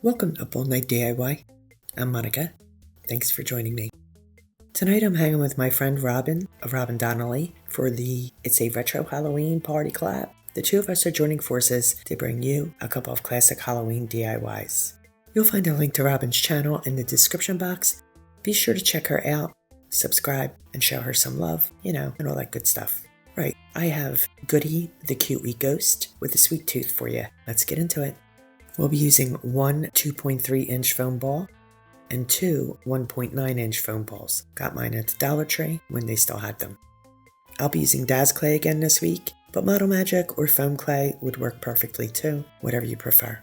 Welcome to Up All Night DIY. I'm Monica. Thanks for joining me. Tonight I'm hanging with my friend Robin of Robin Donnelly for It's a Retro Halloween Party Collab. The two of us are joining forces to bring you a couple of classic Halloween DIYs. You'll find a link to Robin's channel in the description box. Be sure to check her out, subscribe, and show her some love, and all that good stuff. Right, I have Goodie the Ghost with a sweet tooth for you. Let's get into it. We'll be using one 2.3-inch foam ball and two 1.9-inch foam balls. Got mine at the Dollar Tree when they still had them. I'll be using Daz clay again this week, but Model Magic or foam clay would work perfectly too, whatever you prefer.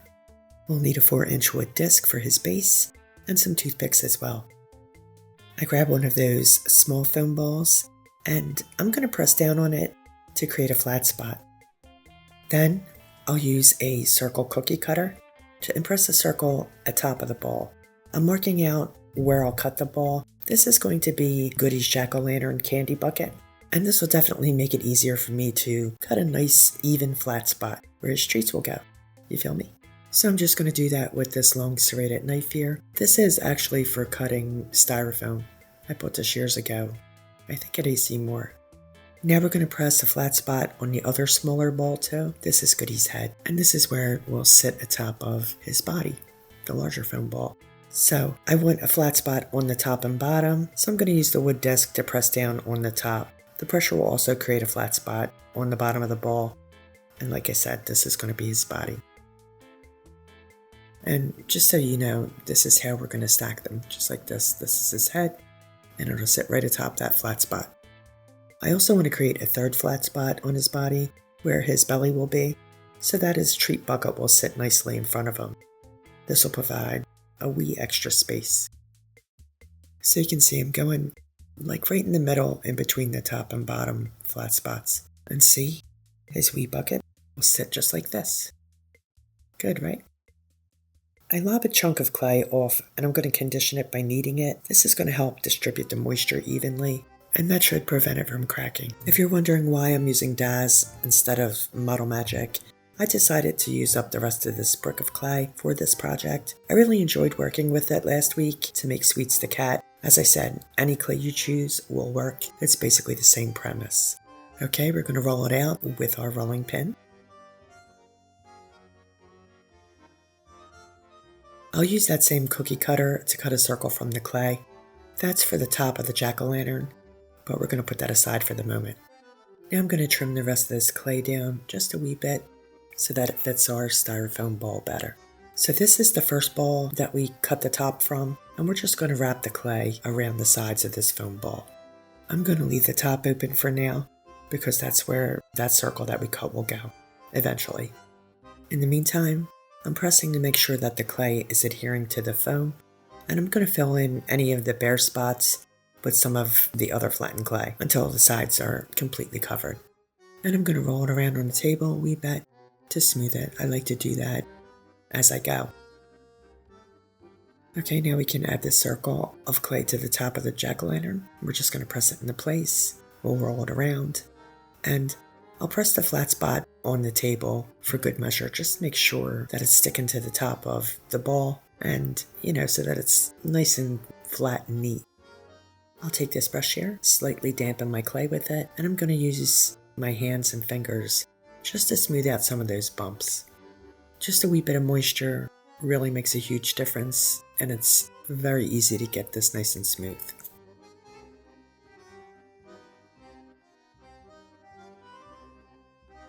We'll need a 4-inch wood disc for his base and some toothpicks as well. I grab one of those small foam balls and I'm going to press down on it to create a flat spot. Then I'll use a circle cookie cutter to impress a circle atop of the ball. I'm marking out where I'll cut the ball. This is going to be Goodie's jack-o'-lantern candy bucket, and this will definitely make it easier for me to cut a nice even flat spot where his treats will go. You feel me? So I'm just going to do that with this long serrated knife here. This is actually for cutting styrofoam. I bought this years ago, I think at AC Moore. Now we're going to press a flat spot on the other smaller ball too. This is Goodie's head, and this is where it will sit atop of his body, the larger foam ball. So I want a flat spot on the top and bottom, so I'm going to use the wood disc to press down on the top. The pressure will also create a flat spot on the bottom of the ball, and like I said, this is going to be his body. And just so you know, this is how we're going to stack them, just like this. This is his head, and it'll sit right atop that flat spot. I also want to create a third flat spot on his body where his belly will be, so that his treat bucket will sit nicely in front of him. This will provide a wee extra space. So you can see him going like right in the middle in between the top and bottom flat spots. And see, his wee bucket will sit just like this. Good, right? I lob a chunk of clay off and I'm going to condition it by kneading it. This is going to help distribute the moisture evenly, and that should prevent it from cracking. If you're wondering why I'm using Daz instead of Model Magic, I decided to use up the rest of this brick of clay for this project. I really enjoyed working with it last week to make Sweets the cat. As I said, any clay you choose will work. It's basically the same premise. Okay, we're going to roll it out with our rolling pin. I'll use that same cookie cutter to cut a circle from the clay. That's for the top of the jack-o'-lantern, but we're going to put that aside for the moment. Now I'm going to trim the rest of this clay down just a wee bit so that it fits our styrofoam ball better. So this is the first ball that we cut the top from, and we're just going to wrap the clay around the sides of this foam ball. I'm going to leave the top open for now because that's where that circle that we cut will go eventually. In the meantime, I'm pressing to make sure that the clay is adhering to the foam, and I'm going to fill in any of the bare spots with some of the other flattened clay until the sides are completely covered. And I'm going to roll it around on the table a wee bit to smooth it. I like to do that as I go. Okay, now we can add this circle of clay to the top of the jack-o'-lantern. We're just going to press it into place. We'll roll it around, and I'll press the flat spot on the table for good measure. Just make sure that it's sticking to the top of the ball and, so that it's nice and flat and neat. I'll take this brush here, slightly dampen my clay with it, and I'm going to use my hands and fingers just to smooth out some of those bumps. Just a wee bit of moisture really makes a huge difference, and it's very easy to get this nice and smooth.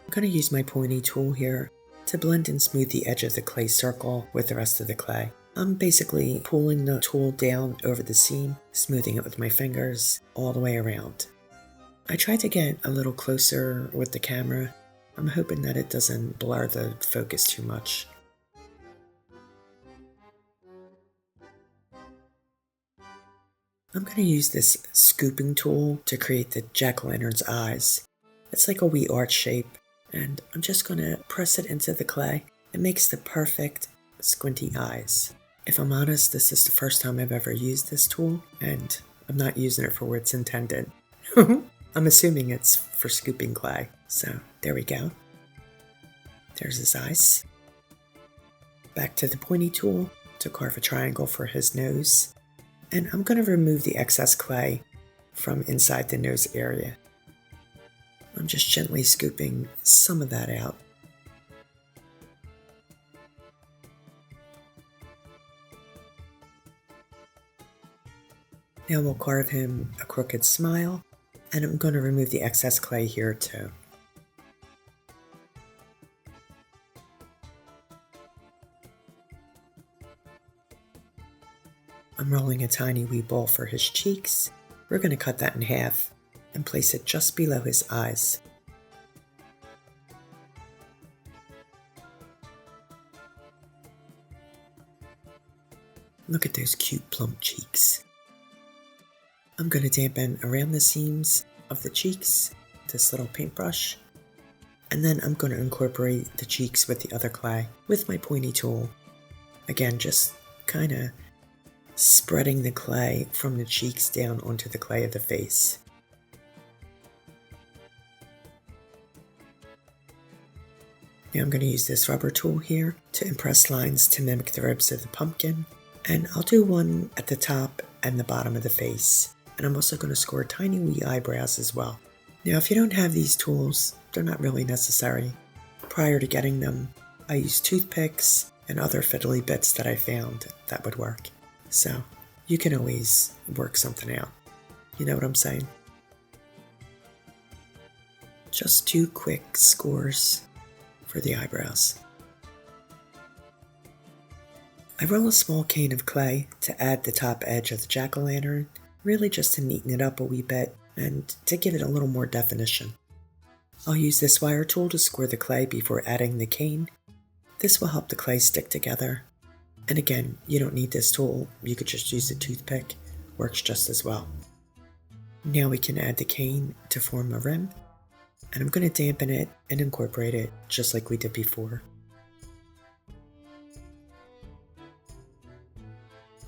I'm going to use my pointy tool here to blend and smooth the edge of the clay circle with the rest of the clay. I'm basically pulling the tool down over the seam, smoothing it with my fingers all the way around. I tried to get a little closer with the camera. I'm hoping that it doesn't blur the focus too much. I'm going to use this scooping tool to create the jack-o'-lantern's eyes. It's like a wee arch shape, and I'm just going to press it into the clay. It makes the perfect squinty eyes. If I'm honest, this is the first time I've ever used this tool, and I'm not using it for where it's intended. I'm assuming it's for scooping clay. So there we go. There's his eyes. Back to the pointy tool to carve a triangle for his nose. And I'm going to remove the excess clay from inside the nose area. I'm just gently scooping some of that out. Now we'll carve him a crooked smile, and I'm going to remove the excess clay here too. I'm rolling a tiny wee ball for his cheeks. We're going to cut that in half and place it just below his eyes. Look at those cute plump cheeks. I'm going to dampen around the seams of the cheeks with this little paintbrush, and then I'm going to incorporate the cheeks with the other clay with my pointy tool. Again, just kind of spreading the clay from the cheeks down onto the clay of the face. Now I'm going to use this rubber tool here to impress lines to mimic the ribs of the pumpkin, and I'll do one at the top and the bottom of the face. And I'm also going to score tiny wee eyebrows as well. Now if you don't have these tools, they're not really necessary. Prior to getting them, I used toothpicks and other fiddly bits that I found that would work. So you can always work something out. You know what I'm saying? Just 2 quick scores for the eyebrows. I roll a small cane of clay to add the top edge of the jack-o'-lantern, really just to neaten it up a wee bit and to give it a little more definition. I'll use this wire tool to score the clay before adding the cane. This will help the clay stick together. And again, you don't need this tool, you could just use a toothpick, works just as well. Now we can add the cane to form a rim, and I'm going to dampen it and incorporate it just like we did before.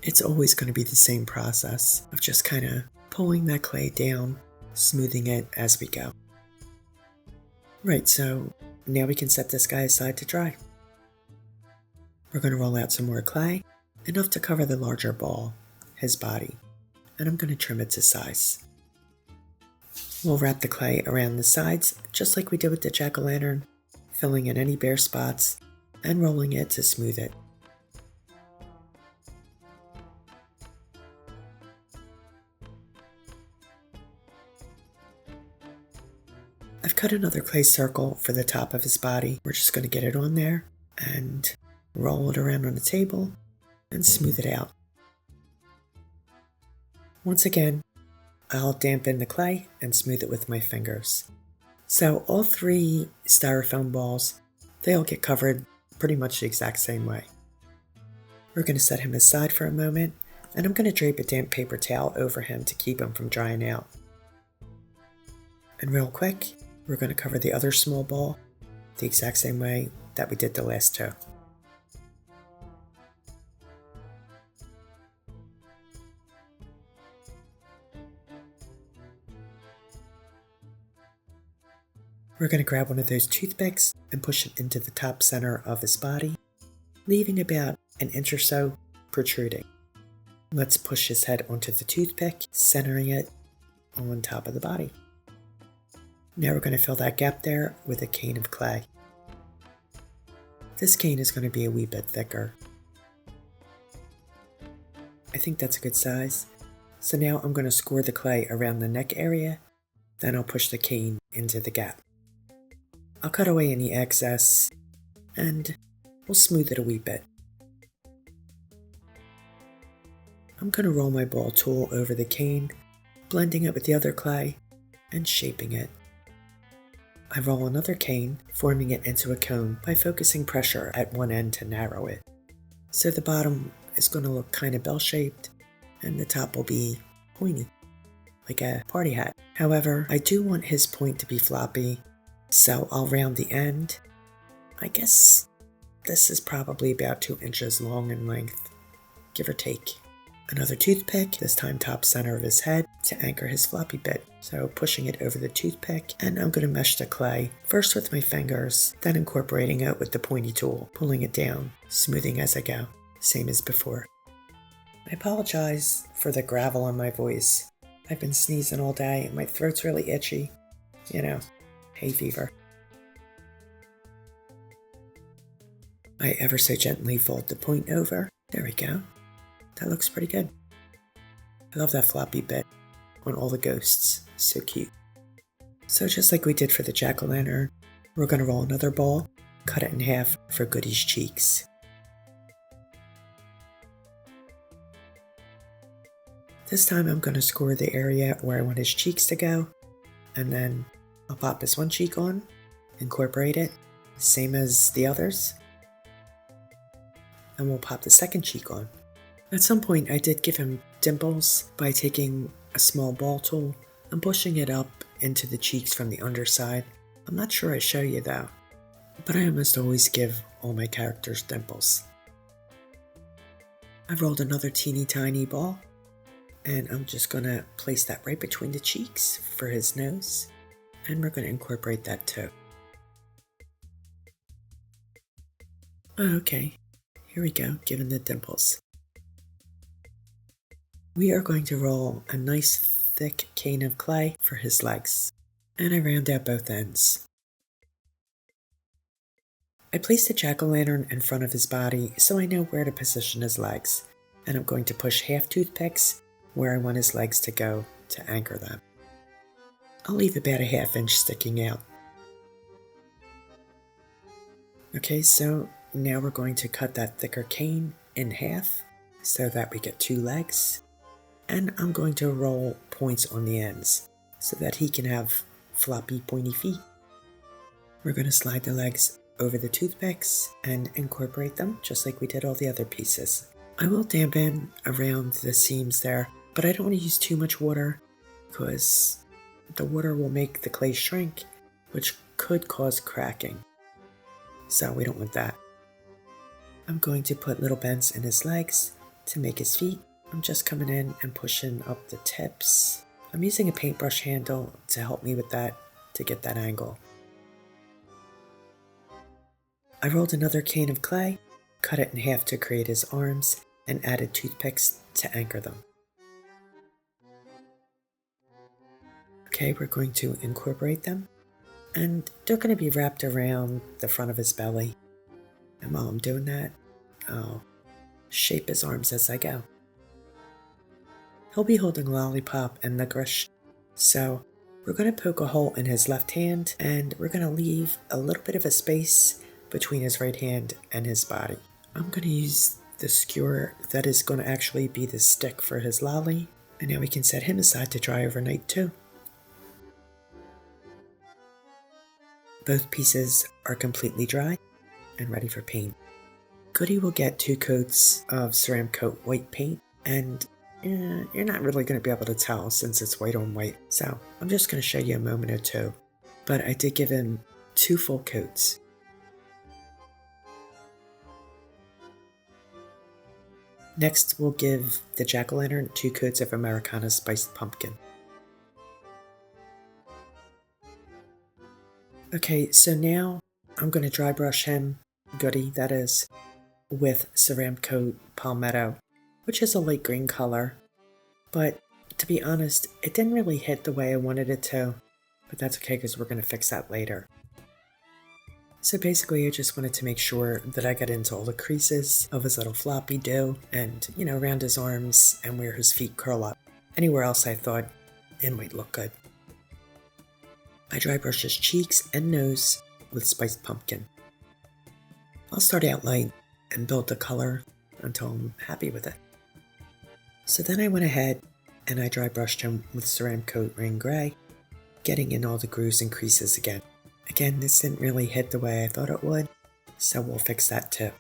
It's always going to be the same process of just kind of pulling that clay down, smoothing it as we go. Right, so now we can set this guy aside to dry. We're going to roll out some more clay, enough to cover the larger ball, his body, and I'm going to trim it to size. We'll wrap the clay around the sides, just like we did with the jack-o'-lantern, filling in any bare spots and rolling it to smooth it. I've cut another clay circle for the top of his body. We're just going to get it on there and roll it around on the table and smooth it out. Once again, I'll dampen the clay and smooth it with my fingers. So all 3 styrofoam balls, they all get covered pretty much the exact same way. We're going to set him aside for a moment, and I'm going to drape a damp paper towel over him to keep him from drying out. And real quick, we're going to cover the other small ball the exact same way that we did the last 2. We're going to grab one of those toothpicks and push it into the top center of his body, leaving about an inch or so protruding. Let's push his head onto the toothpick, centering it on top of the body. Now we're going to fill that gap there with a cane of clay. This cane is going to be a wee bit thicker. I think that's a good size. So now I'm going to score the clay around the neck area, then I'll push the cane into the gap. I'll cut away any excess, and we'll smooth it a wee bit. I'm going to roll my ball tool over the cane, blending it with the other clay, and shaping it. I roll another cane, forming it into a cone by focusing pressure at one end to narrow it. So the bottom is going to look kind of bell-shaped, and the top will be pointy, like a party hat. However, I do want his point to be floppy, so I'll round the end. I guess this is probably about 2 inches long in length, give or take. Another toothpick, this time top center of his head, to anchor his floppy bit. So pushing it over the toothpick, and I'm going to mesh the clay, first with my fingers, then incorporating it with the pointy tool, pulling it down, smoothing as I go, same as before. I apologize for the gravel on my voice. I've been sneezing all day, and my throat's really itchy. You know, hay fever. I ever so gently fold the point over. There we go. That looks pretty good. I love that floppy bit on all the ghosts. So cute. So just like we did for the jack-o'-lantern, we're going to roll another ball, cut it in half for Goodie's cheeks. This time I'm going to score the area where I want his cheeks to go, and then I'll pop this one cheek on, incorporate it, same as the others, and we'll pop the second cheek on. At some point I did give him dimples by taking a small ball tool and pushing it up into the cheeks from the underside. I'm not sure I show you though, but I almost always give all my characters dimples. I've rolled another teeny tiny ball, and I'm just going to place that right between the cheeks for his nose, and we're going to incorporate that too. Okay, here we go, giving the dimples. We are going to roll a nice thick cane of clay for his legs, and I round out both ends. I place the jack-o'-lantern in front of his body so I know where to position his legs, and I'm going to push half toothpicks where I want his legs to go to anchor them. I'll leave about a ½ inch sticking out. Okay, so now we're going to cut that thicker cane in half so that we get 2 legs. And I'm going to roll points on the ends so that he can have floppy, pointy feet. We're going to slide the legs over the toothpicks and incorporate them just like we did all the other pieces. I will dampen around the seams there, but I don't want to use too much water because the water will make the clay shrink, which could cause cracking. So we don't want that. I'm going to put little bends in his legs to make his feet. I'm just coming in and pushing up the tips. I'm using a paintbrush handle to help me with that, to get that angle. I rolled another cane of clay, cut it in half to create his arms, and added toothpicks to anchor them. Okay, we're going to incorporate them, and they're going to be wrapped around the front of his belly. And while I'm doing that, I'll shape his arms as I go. He'll be holding a lollipop and licorice, so we're going to poke a hole in his left hand, and we're going to leave a little bit of a space between his right hand and his body. I'm going to use the skewer that is going to actually be the stick for his lolly, and now we can set him aside to dry overnight too. Both pieces are completely dry and ready for paint. Goodie will get 2 coats of Ceram Coat white paint, and you're not really going to be able to tell since it's white on white, so I'm just going to show you a moment or two. But I did give him 2 full coats. Next, we'll give the jack-o'-lantern 2 coats of Americana spiced pumpkin. Okay, so now I'm going to dry brush him, Goodie that is, with Ceram Coat Palmetto, which is a light green color. But to be honest, it didn't really hit the way I wanted it to, but that's okay because we're going to fix that later. So basically I just wanted to make sure that I got into all the creases of his little floppy do and, around his arms and where his feet curl up. Anywhere else I thought it might look good. I dry brush his cheeks and nose with spiced pumpkin. I'll start out light and build the color until I'm happy with it. So then I went ahead and I dry brushed him with Ceram Coat Rain Gray, getting in all the grooves and creases again. Again, this didn't really hit the way I thought it would, so we'll fix that too.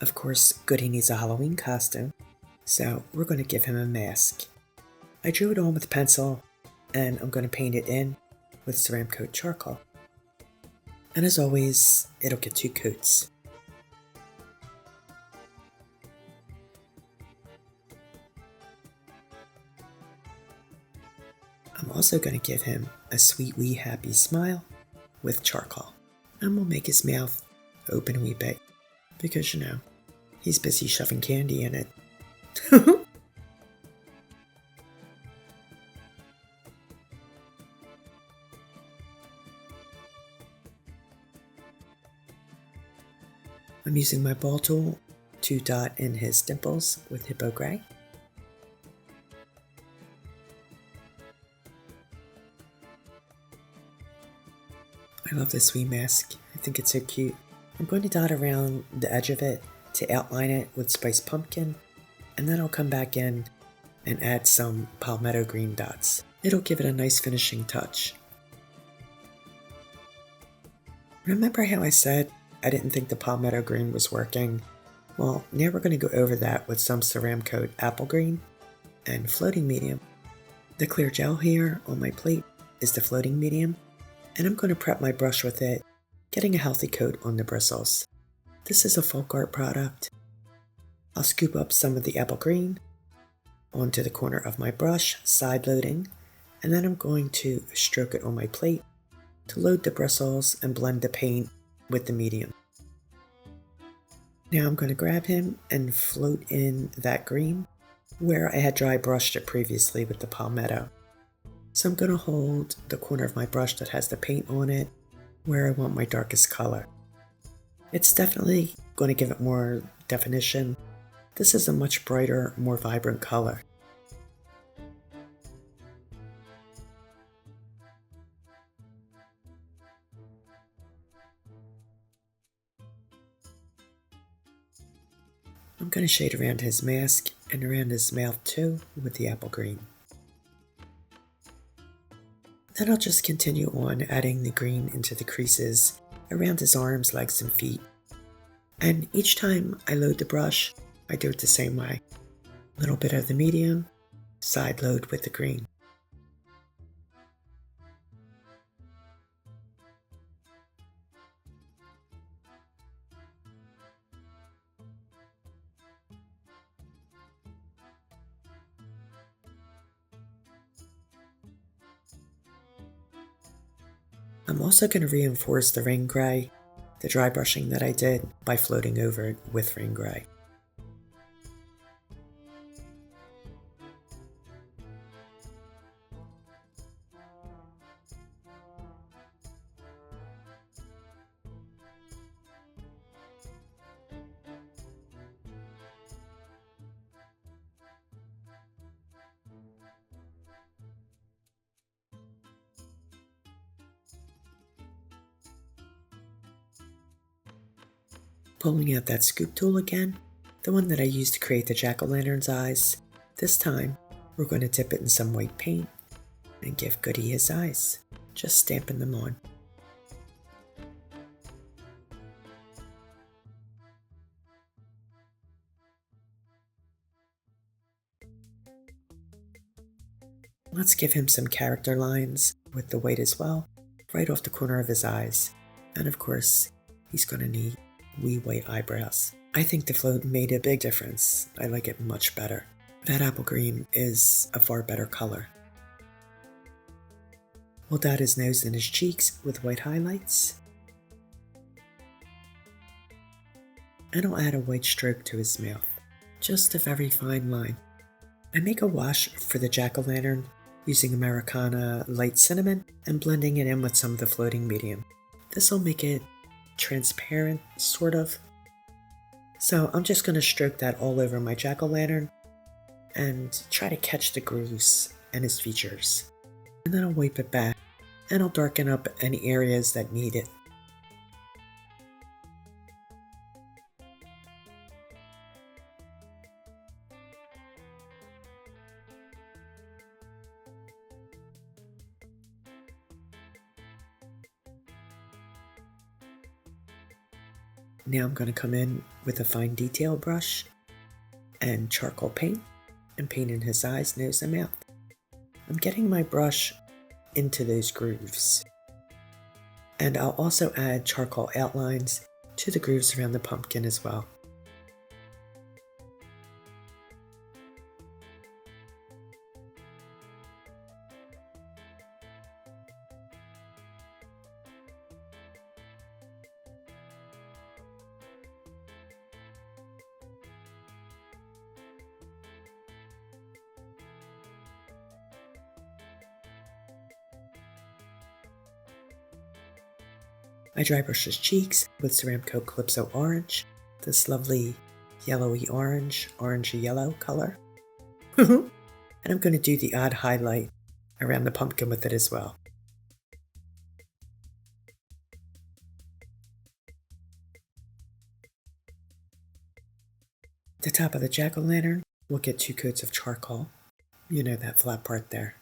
Of course, Goodie needs a Halloween costume, so we're going to give him a mask. I drew it on with pencil, and I'm going to paint it in with Ceram Coat charcoal. And as always, it'll get 2 coats. I'm also going to give him a sweet wee happy smile with charcoal. And we'll make his mouth open a wee bit because, you know, he's busy shoving candy in it. I'm using my ball tool to dot in his dimples with Hippo Gray. I love this wee mask. I think it's so cute. I'm going to dot around the edge of it to outline it with spiced pumpkin, and then I'll come back in and add some palmetto green dots. It'll give it a nice finishing touch. Remember how I said I didn't think the palmetto green was working? Well, now we're going to go over that with some Ceram Coat apple green and floating medium. The clear gel here on my plate is the floating medium, and I'm going to prep my brush with it, getting a healthy coat on the bristles. This is a folk art product. I'll scoop up some of the apple green onto the corner of my brush, side loading, and then I'm going to stroke it on my plate to load the bristles and blend the paint with the medium. Now I'm going to grab him and float in that green where I had dry brushed it previously with the palmetto. So I'm going to hold the corner of my brush that has the paint on it where I want my darkest color. It's definitely going to give it more definition. This is a much brighter, more vibrant color. I'm going to shade around his mask and around his mouth too with the apple green. Then I'll just continue on adding the green into the creases around his arms, legs, and feet. And each time I load the brush, I do it the same way. A little bit of the medium, side load with the green. I'm also going to reinforce the rain gray, the dry brushing that I did, by floating over it with rain gray. Pulling out that scoop tool again, the one that I used to create the jack-o'-lantern's eyes. This time, we're going to dip it in some white paint and give Goodie his eyes, just stamping them on. Let's give him some character lines with the white as well, right off the corner of his eyes. And of course, he's going to need wee white eyebrows. I think the float made a big difference. I like it much better. That apple green is a far better color. We'll dot his nose and his cheeks with white highlights. And I'll add a white stroke to his mouth. Just a very fine line. I make a wash for the jack-o'-lantern using Americana light cinnamon and blending it in with some of the floating medium. This will make it transparent, sort of. So I'm just going to stroke that all over my jack-o'-lantern and try to catch the grooves and his features. And then I'll wipe it back and I'll darken up any areas that need it. Now I'm going to come in with a fine detail brush and charcoal paint and paint in his eyes, nose, and mouth. I'm getting my brush into those grooves. And I'll also add charcoal outlines to the grooves around the pumpkin as well. I dry brushed his cheeks with Ceramco Calypso Orange, this lovely yellowy orange, orangey yellow color. And I'm going to do the odd highlight around the pumpkin with it as well. The top of the jack-o'-lantern, we'll get 2 coats of charcoal. You know that flat part there.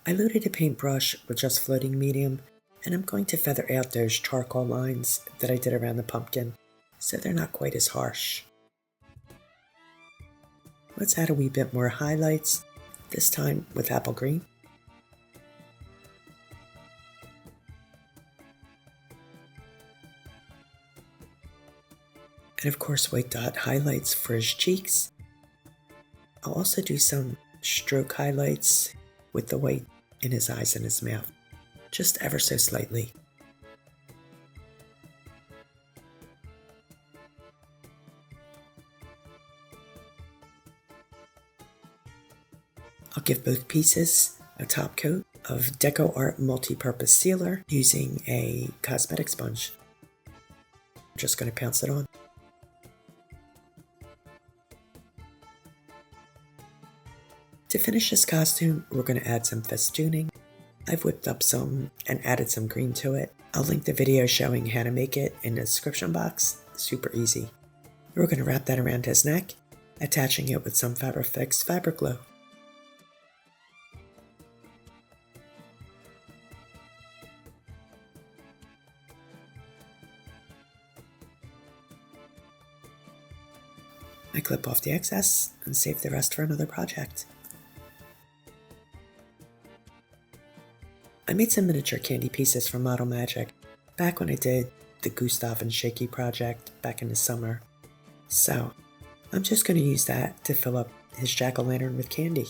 I loaded a paintbrush with just floating medium, and I'm going to feather out those charcoal lines that I did around the pumpkin, so they're not quite as harsh. Let's add a wee bit more highlights, this time with apple green. And of course white dot highlights for his cheeks. I'll also do some stroke highlights with the white in his eyes and his mouth, just ever so slightly. I'll give both pieces a top coat of Decor Art multi-purpose sealer using a cosmetic sponge. I'm just going to pounce it on. To finish this costume, we're going to add some festooning. I've whipped up some and added some green to it. I'll link the video showing how to make it in the description box. Super easy. We're going to wrap that around his neck, attaching it with some Fabrifix fabric glue. I clip off the excess and save the rest for another project. I made some miniature candy pieces from Model Magic back when I did the Gustav and Shaky project back in the summer. So I'm just going to use that to fill up his jack-o'-lantern with candy.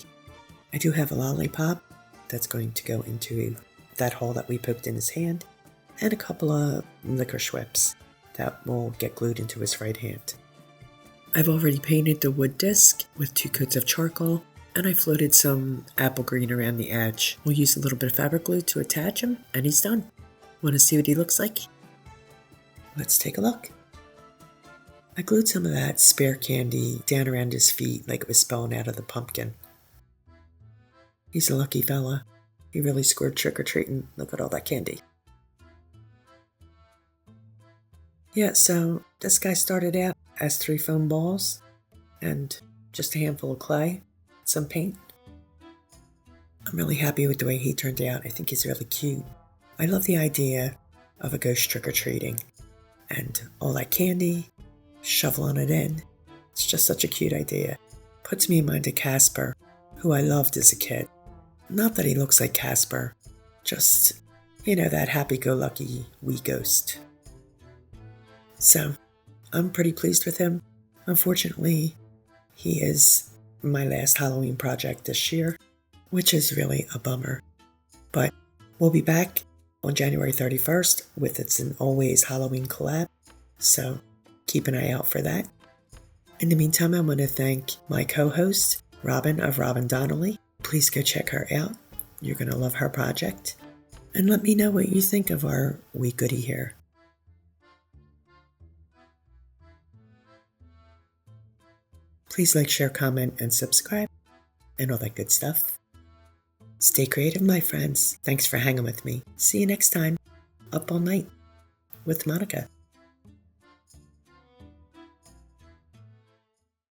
I do have a lollipop that's going to go into that hole that we poked in his hand, and a couple of licorice whips that will get glued into his right hand. I've already painted the wood disc with 2 coats of charcoal, and I floated some apple green around the edge. We'll use a little bit of fabric glue to attach him, and he's done. Want to see what he looks like? Let's take a look. I glued some of that spare candy down around his feet like it was spilling out of the pumpkin. He's a lucky fella. He really scored trick-or-treating. Look at all that candy. Yeah, so this guy started out as 3 foam balls and just a handful of clay, some paint. I'm really happy with the way he turned out. I think he's really cute. I love the idea of a ghost trick-or-treating and all that candy, shoveling it in. It's just such a cute idea. Puts me in mind of Casper, who I loved as a kid. Not that he looks like Casper, just, you know, that happy-go-lucky wee ghost. So, I'm pretty pleased with him. Unfortunately, he is my last Halloween project this year, which is really a bummer. But we'll be back on January 31st with It's an Always Halloween collab, so keep an eye out for that. In the meantime, I want to thank my co-host, Robin of Robin Donnelly. Please go check her out. You're going to love her project. And let me know what you think of our wee goodie here. Please like, share, comment, and subscribe, and all that good stuff. Stay creative, my friends. Thanks for hanging with me. See you next time. Up all night with Monica.